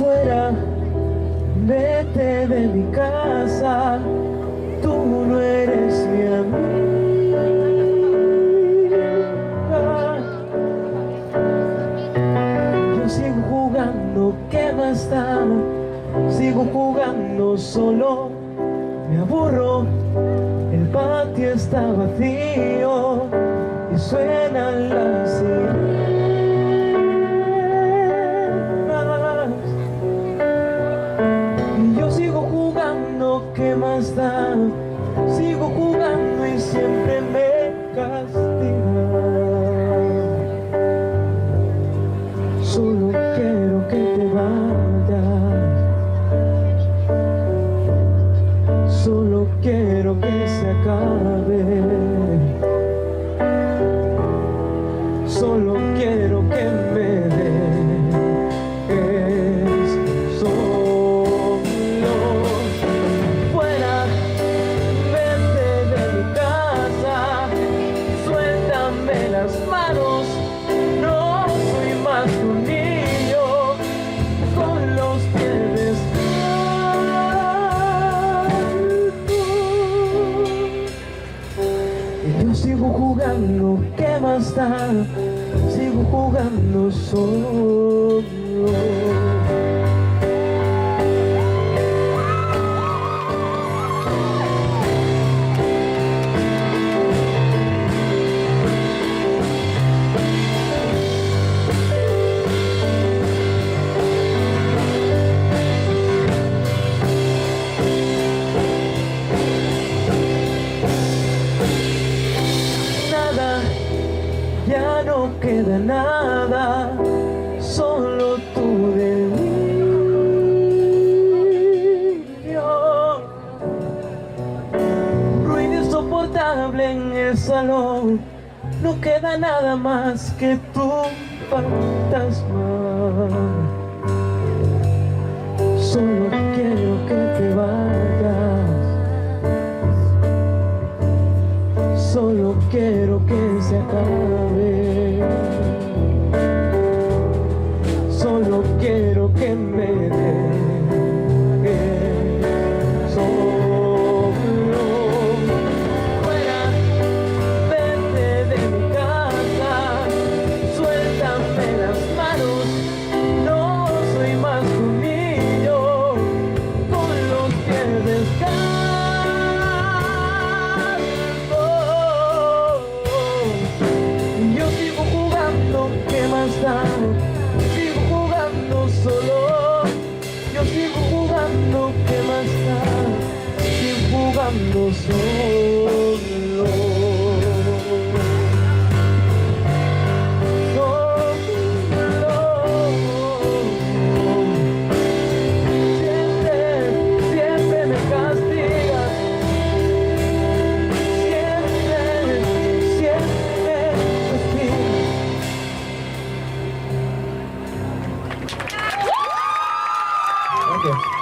Fuera, vete de mi casa, tú no eres mi amiga. Yo sigo jugando, ¿qué más da? Sigo jugando solo, me aburro, el patio está vacío y suenan las sirenas. Y yo sigo jugando, ¿qué más da? Sigo jugando y siempre me castigan. Solo quiero que te vayas, solo quiero que se acabe, solo quiero que me dejes solo. Fuera, vete de mi casa, suéltame las manos, no soy más que un niño con los pies descalzos. Y yo sigo jugando, ¿qué más da? Sigo jugando solo. Ya no queda nada, solo tu delirio. Ruido insoportable en el salón, no queda nada más que tu fantasma. Solo quiero que te vayas, solo quiero que se acabe, solo quiero que me dejes solo. Fuera, vete de mi casa, suéltame las manos, no soy más que un niño con los pies descalzos. Yo sigo jugando, ¿qué más da? Sigo jugando solo. Yo sigo jugando, ¿qué más da? Sigo jugando solo. Siempre me castigas. Thank you.